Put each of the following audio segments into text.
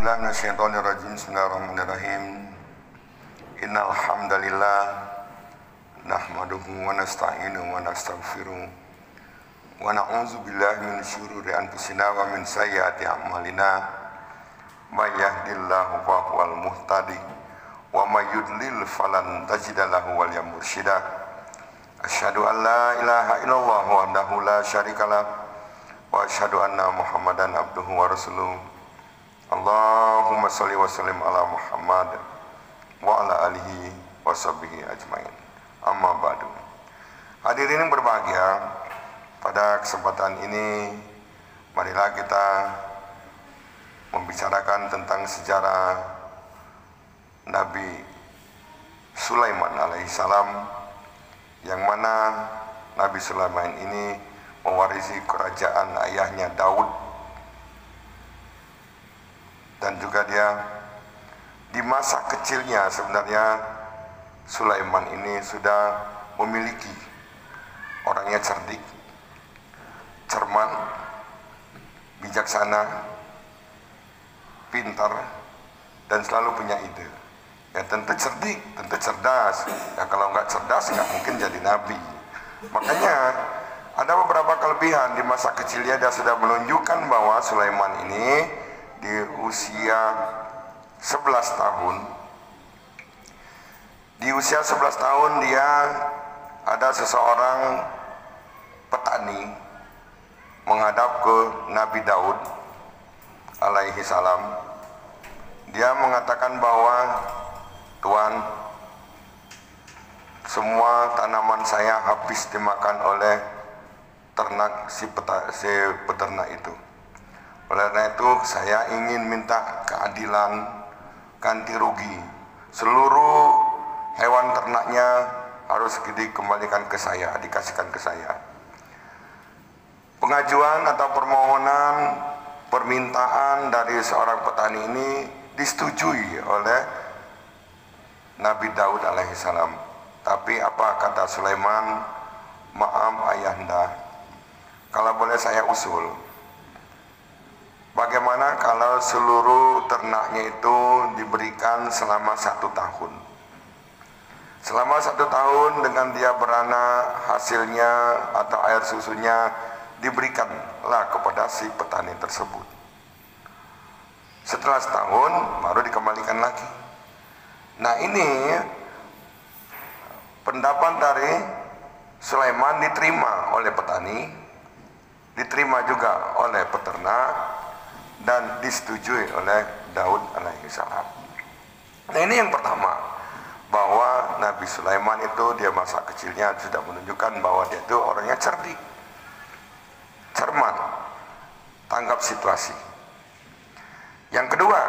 A'udzubillahi minasyaitonirrajim. Bismillahirrahmanirrahim. Innal hamdalillah nahmaduhu wa nasta'inuhu wa nastaghfiruh wa na'udzubillahi min syururi anfusina wa min sayyiati a'malina. May yahdihillahu fahuwal muhtadi wa may yudlil falan tajida lahu waliyyan mursyida. Asyhadu an la ilaha illallah wahdahu la syarikalah wa asyhadu anna Muhammadan abduhu wa rasuluh. Allahumma sholli wa sallim ala Muhammad wa ala alihi wa sahbihi ajmain. Amma ba'du. Hadirin yang berbahagia, pada kesempatan ini marilah kita membicarakan tentang sejarah Nabi Sulaiman alaihissalam, yang mana Nabi Sulaiman ini mewarisi kerajaan ayahnya Daud, dan juga dia di masa kecilnya sebenarnya Sulaiman ini sudah memiliki orangnya cerdik, cermat, bijaksana, pintar, dan selalu punya ide. Ya tentu cerdik, tentu cerdas. Ya kalau nggak cerdas nggak mungkin jadi nabi. Makanya ada beberapa kelebihan. Di masa kecilnya dia sudah menunjukkan bahwa Sulaiman ini di usia 11 tahun. Di usia 11 tahun dia ada seseorang petani menghadap ke Nabi Daud alaihi salam. Dia mengatakan bahwa, Tuan, semua tanaman saya habis dimakan oleh ternak si peternak itu. Oleh karena itu saya ingin minta keadilan, ganti rugi. Seluruh hewan ternaknya harus dikembalikan ke saya, dikasihkan ke saya. Pengajuan atau permohonan permintaan dari seorang petani ini disetujui oleh Nabi Daud alaihissalam. Tapi apa kata Sulaiman? Maaf ayahanda, kalau boleh saya usul, bagaimana kalau seluruh ternaknya itu diberikan selama 1 tahun? Selama 1 tahun dengan dia beranak, hasilnya atau air susunya diberikanlah kepada si petani tersebut. Setelah setahun baru dikembalikan lagi. Nah ini pendapat dari Sulaiman diterima oleh petani, diterima juga oleh peternak, dan disetujui oleh Daud alaihissalam. Nah ini yang pertama, bahwa Nabi Sulaiman itu dia masa kecilnya sudah menunjukkan bahwa dia itu orangnya cerdik, cermat, tanggap situasi. Yang kedua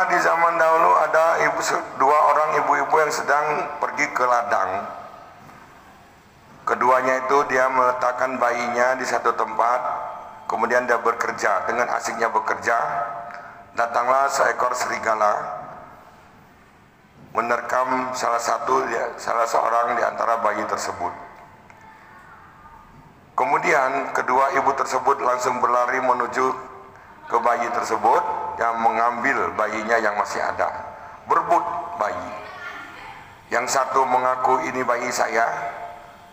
di zaman dahulu ada dua orang ibu-ibu yang sedang pergi ke ladang. Keduanya itu dia meletakkan bayinya di satu tempat. Kemudian dia bekerja, dengan asiknya bekerja, datanglah seekor serigala menerkam salah seorang di antara bayi tersebut. Kemudian kedua ibu tersebut langsung berlari menuju ke bayi tersebut, yang mengambil bayinya yang masih ada, berebut bayi. Yang satu mengaku ini bayi saya,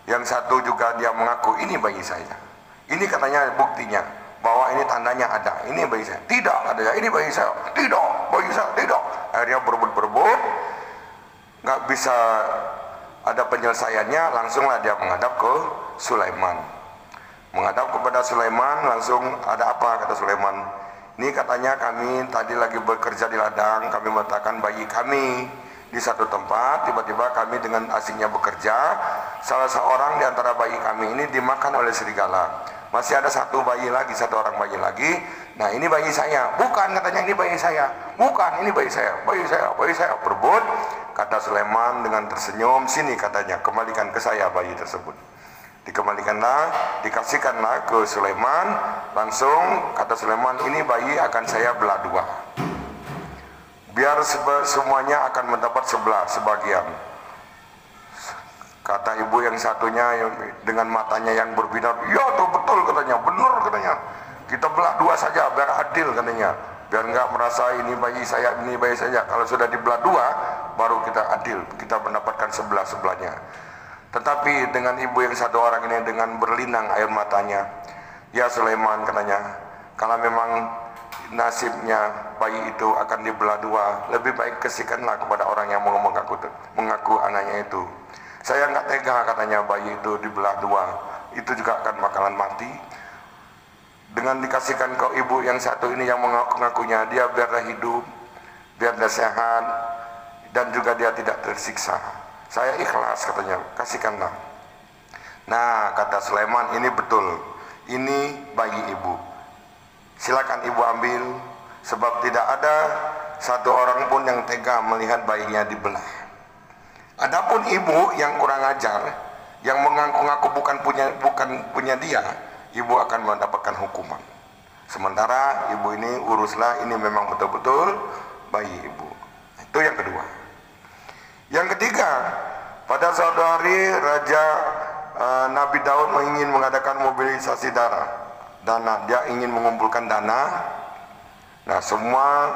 yang satu juga dia mengaku ini bayi saya. Ini katanya buktinya bahwa ini tandanya ada, ini bayi saya. Tidak, katanya ini bayi saya. Tidak, bayi saya tidak. Akhirnya berebut, nggak bisa ada penyelesaiannya. Langsunglah dia menghadap ke Sulaiman. Menghadap kepada Sulaiman, langsung, ada apa? Kata Sulaiman. Ini katanya kami tadi lagi bekerja di ladang, kami meletakkan bayi kami di satu tempat, tiba-tiba kami dengan asiknya bekerja, salah seorang di antara bayi kami ini dimakan oleh serigala. Masih ada satu bayi lagi, satu orang bayi lagi. Nah ini bayi saya. Bukan, katanya ini bayi saya. Bukan, ini bayi saya. Bayi saya. Berebut. Kata Sulaiman dengan tersenyum, sini katanya, kembalikan ke saya bayi tersebut. Dikembalikanlah, dikasihkanlah ke Sulaiman. Langsung kata Sulaiman, ini bayi akan saya belah dua. Biar semuanya akan mendapat sebagian. Kata ibu yang satunya dengan matanya yang berbinar, ya tuh betul katanya, benar katanya. Kita belah dua saja biar adil katanya, biar nggak merasa ini bayi saya, ini bayi saya. Kalau sudah dibelah dua, baru kita adil, kita mendapatkan sebelah-sebelahnya. Tetapi dengan ibu yang satu orang ini dengan berlinang air matanya, ya Sulaiman katanya, kalau memang nasibnya bayi itu akan dibelah dua, lebih baik kasihkanlah kepada orang yang mengaku anaknya itu. Saya nggak tega katanya bayi itu dibelah dua, itu juga akan bakalan mati. Dengan dikasihkan ke ibu yang satu ini yang mengaku-ngakunya, dia biarlah hidup, biar dia sehat, dan juga dia tidak tersiksa. Saya ikhlas katanya, kasihkanlah. Nah, kata Sulaiman, ini betul, ini bayi ibu. Silakan ibu ambil, sebab tidak ada satu orang pun yang tega melihat bayinya dibelah. Adapun ibu yang kurang ajar, yang mengaku-ngaku bukan punya dia, ibu akan mendapatkan hukuman. Sementara ibu ini uruslah, ini memang betul-betul bayi ibu. Itu yang kedua. Yang ketiga, pada suatu hari Raja Nabi Daud ingin mengadakan mobilisasi dana. Dia ingin mengumpulkan dana. Nah, semua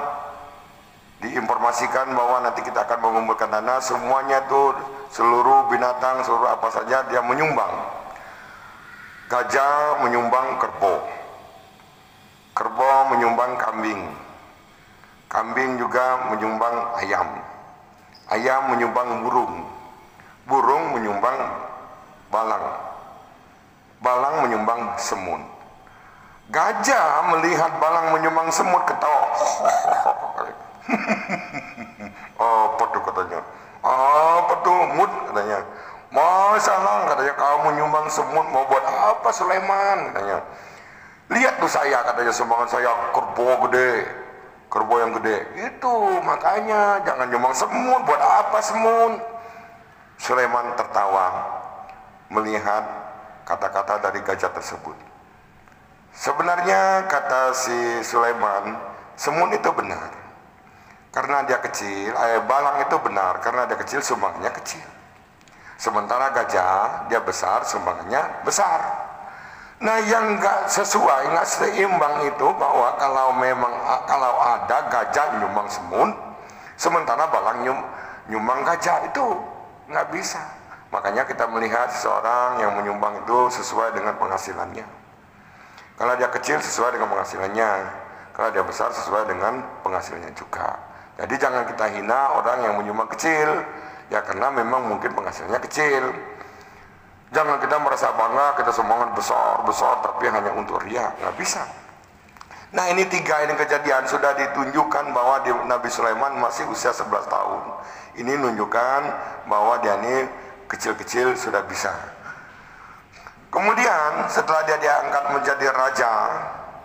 diinformasikan bahwa nanti kita akan mengumpulkan dana. Semuanya tuh, seluruh binatang, seluruh apa saja dia menyumbang. Gajah menyumbang kerbau, kerbau menyumbang kambing, kambing juga menyumbang ayam, ayam menyumbang burung, burung menyumbang balang, balang menyumbang semut. Gajah melihat balang menyumbang semut ketawa. Apa tuh katanya? Apa tuh mut katanya? Masalah katanya, kamu nyumbang semut mau buat apa Sulaiman katanya. Lihat tuh saya katanya, sumbangan saya kerbau gede, kerbau yang gede. Itu makanya jangan nyumbang semut, buat apa semut? Sulaiman tertawa melihat kata-kata dari gajah tersebut. Sebenarnya kata si Sulaiman, semut itu benar karena dia kecil, balang itu benar karena dia kecil, sumbangannya kecil. Sementara gajah dia besar, sumbangannya besar. Nah, yang nggak sesuai, nggak seimbang itu bahwa kalau ada gajah nyumbang semut, sementara balang nyumbang gajah, itu nggak bisa. Makanya kita melihat seseorang yang menyumbang itu sesuai dengan penghasilannya. Kalau dia kecil sesuai dengan penghasilannya, kalau dia besar sesuai dengan penghasilannya juga. Jadi jangan kita hina orang yang menyumbang kecil, ya karena memang mungkin penghasilannya kecil. Jangan kita merasa bangga kita sumbangan besar tapi hanya untuk ria, nggak bisa. Nah, ini tiga ini kejadian sudah ditunjukkan bahwa Nabi Sulaiman masih usia 11 tahun. Ini menunjukkan bahwa dia ini kecil-kecil sudah bisa. Kemudian setelah dia diangkat menjadi raja,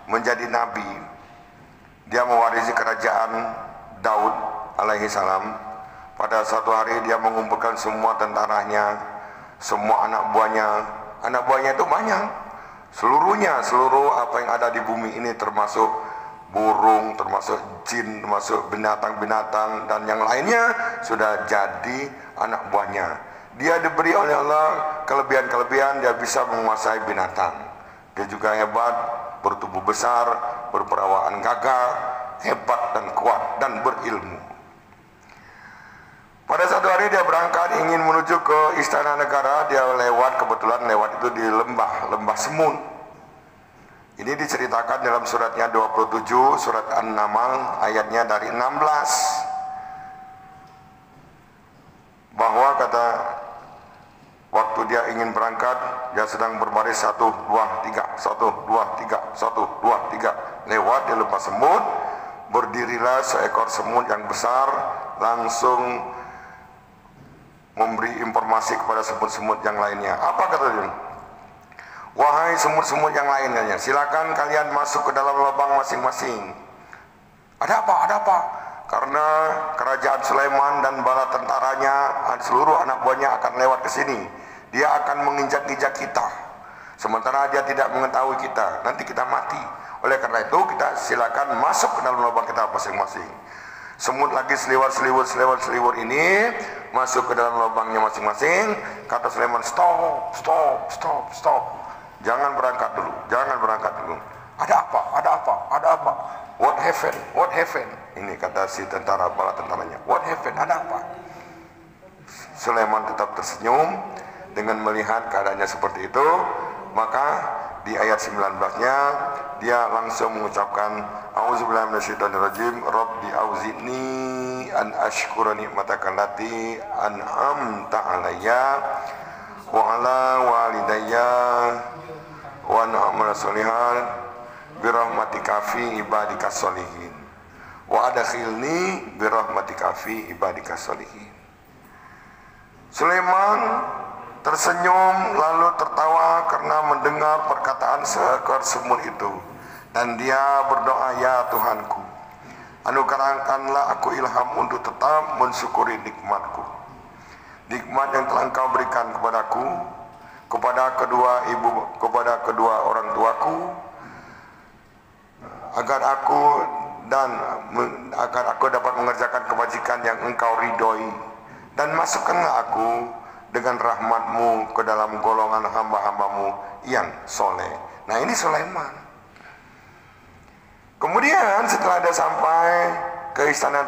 menjadi nabi, dia mewarisi kerajaan Daud alaihi salam. Pada suatu hari dia mengumpulkan semua tentaranya, semua anak buahnya. Anak buahnya itu banyak, seluruhnya, seluruh apa yang ada di bumi ini, termasuk burung, termasuk jin, termasuk binatang-binatang dan yang lainnya sudah jadi anak buahnya. Dia diberi oleh Allah kelebihan-kelebihan, dia bisa menguasai binatang. Dia juga hebat, bertubuh besar, berperawaan gagah, hebat dan kuat dan berilmu. Pada satu hari dia berangkat ingin menuju ke istana negara. Dia kebetulan lewat itu di lembah Semut. Ini diceritakan dalam suratnya 27, surat An-Naml ayatnya dari 16. Bahwa kata waktu dia ingin berangkat, dia sedang berbaris 1, 2, 3, 1, 2, 3, 1, 2, 3. Lewat di lembah semut, berdirilah seekor semut yang besar, langsung memberi informasi kepada semut-semut yang lainnya. Apa kata dia? Wahai semut-semut yang lainnya, silakan kalian masuk ke dalam lubang masing-masing. Ada apa? Ada apa? Karena kerajaan Sulaiman dan bala tentaranya, seluruh anak buahnya akan lewat ke sini. Dia akan menginjak-injak kita. Sementara dia tidak mengetahui kita, nanti kita mati. Oleh karena itu kita silakan masuk ke dalam lubang kita masing-masing. Semut lagi seliwar ini masuk ke dalam lubangnya masing-masing. Kata Sulaiman, stop. Jangan berangkat dulu. Ada apa? Ada apa? Ada apa? What happened? What happened? Ini kata si tentara, bala tentaranya. What happened? Ada apa? Sulaiman tetap tersenyum dengan melihat keadaannya seperti itu. Maka di ayat 19-nya dia langsung mengucapkan A'udzubillahi minasyaitonirrajim, Rabbi auzi'ni an ashkura ni'mataka allati an'amta 'alayya wa 'ala walidayya wa an a'mala sholihan birahmatika fi ibadika sholihin wa adkhilni birahmatika fi ibadika sholihin. Sulaiman tersenyum lalu tertawa karena mendengar perkataan seekor semut itu, dan dia berdoa, ya Tuhanku, anugerahkanlah aku ilham untuk tetap mensyukuri nikmatku, nikmat yang telah Engkau berikan kepadaku, kepada kedua orang tuaku, agar aku dapat mengerjakan kebajikan yang Engkau ridhoi, dan masukkanlah aku dengan rahmat-Mu ke dalam golongan hamba-hamba-Mu yang soleh. Nah, ini Sulaiman. Kemudian setelah dia sampai ke istana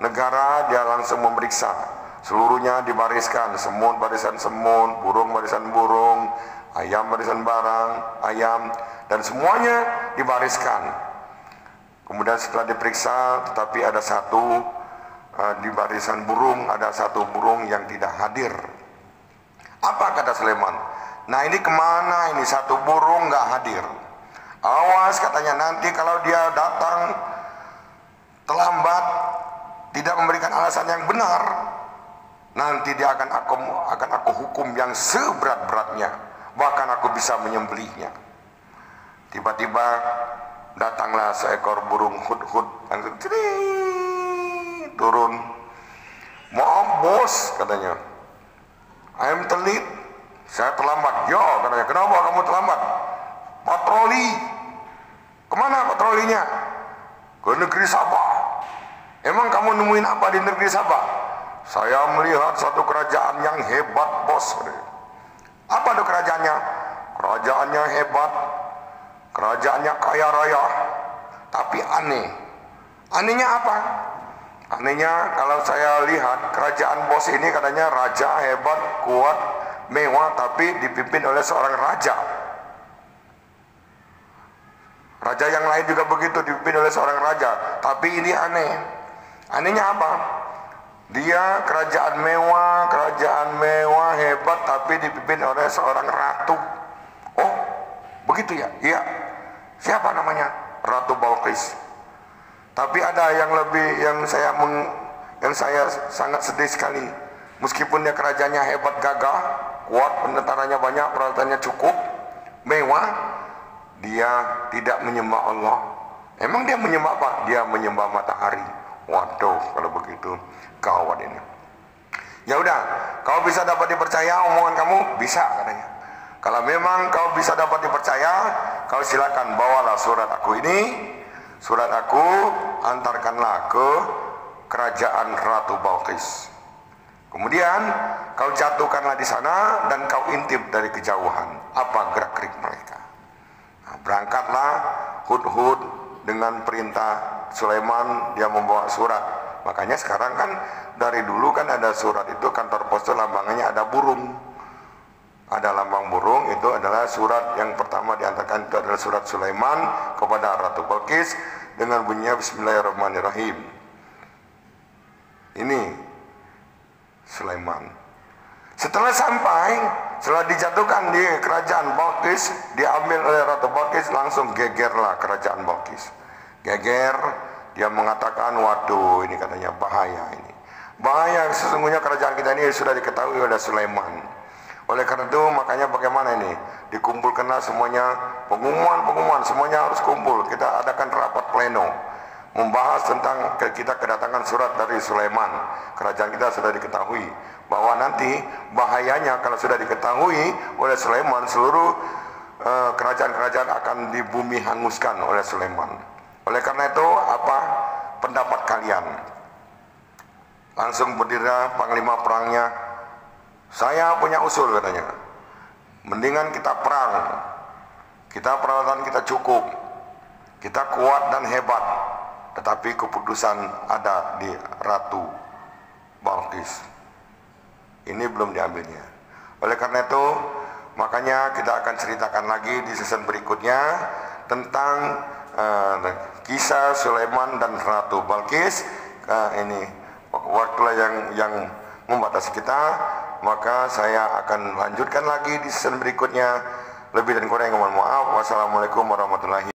negara, dia langsung memeriksa. Seluruhnya dibariskan, semut barisan semut, burung barisan burung, ayam barisan ayam, dan semuanya dibariskan. Kemudian setelah diperiksa, tetapi ada satu di barisan burung, ada satu burung yang tidak hadir. Apa kata Sulaiman? Nah, ini kemana ini satu burung nggak hadir? Awas, katanya, nanti kalau dia datang terlambat, tidak memberikan alasan yang benar, nanti dia akan aku hukum yang seberat-beratnya, bahkan aku bisa menyembelihnya. Tiba-tiba datanglah seekor burung hudhud, langsung turun. Maaf bos, katanya, I am late, saya terlambat. Yo, katanya, kenapa kamu terlambat? Patroli. Kemana patrolinya? Ke negeri Sabah. Emang kamu nemuin apa di negeri Sabah? Saya melihat satu kerajaan yang hebat bos. Apa itu kerajaannya? Kerajaannya hebat, kerajaannya kaya raya, tapi aneh. Anehnya apa? Anehnya, kalau saya lihat kerajaan bos ini katanya raja hebat, kuat, mewah, tapi dipimpin oleh seorang raja. Raja yang lain juga begitu, dipimpin oleh seorang raja. Tapi ini aneh. Anehnya apa? Dia kerajaan mewah hebat, tapi dipimpin oleh seorang ratu. Oh, begitu ya? Iya. Siapa namanya? Ratu Balqis. Tapi ada yang lebih, yang saya sangat sedih sekali. Meskipun dia kerajaannya hebat, gagah, kuat, tentaranya banyak, peralatannya cukup, mewah, dia tidak menyembah Allah. Emang dia menyembah apa? Dia menyembah matahari. Waduh, kalau begitu gawat ini. Ya udah, kau bisa dapat dipercaya omongan kamu? Bisa, katanya. Kalau memang kau bisa dapat dipercaya, kau silakan bawalah surat aku ini. Surat aku antarkanlah ke kerajaan Ratu Balqis. Kemudian kau jatuhkanlah di sana dan kau intip dari kejauhan apa gerak-gerik mereka. Nah, berangkatlah Hudhud dengan perintah Sulaiman, dia membawa surat. Makanya sekarang kan dari dulu kan ada surat itu, kantor pos itu lambangannya ada burung. Ada lambang burung, itu adalah surat yang pertama diantarkan, itu adalah surat Sulaiman kepada Ratu Balqis dengan bunyinya Bismillahirrahmanirrahim. Ini Sulaiman. Setelah dijatuhkan di kerajaan Balqis, diambil oleh Ratu Balqis, langsung gegerlah kerajaan Balqis. Geger, dia mengatakan, waduh, ini katanya bahaya ini. Bahaya, sesungguhnya kerajaan kita ini sudah diketahui oleh Sulaiman. Oleh karena itu, makanya bagaimana ini? Dikumpulkanlah semuanya, pengumuman, semuanya harus kumpul. Kita adakan rapat pleno, membahas tentang kita kedatangan surat dari Sulaiman. Kerajaan kita sudah diketahui, bahwa nanti bahayanya kalau sudah diketahui oleh Sulaiman, seluruh kerajaan-kerajaan akan di bumi hanguskan oleh Sulaiman. Oleh karena itu, apa pendapat kalian? Langsung berdiri panglima perangnya, saya punya usul, katanya. Mendingan kita perang. peralatan kita cukup, kita kuat dan hebat, tetapi keputusan ada di Ratu Balkis. Ini belum diambilnya. Oleh karena itu, makanya kita akan ceritakan lagi di season berikutnya tentang kisah Sulaiman dan Ratu Balkis. Ini waktulah yang membatasi kita, maka saya akan lanjutkan lagi di season berikutnya. Lebih dan kurang mohon maaf. Wassalamualaikum warahmatullahi wabarakatuh.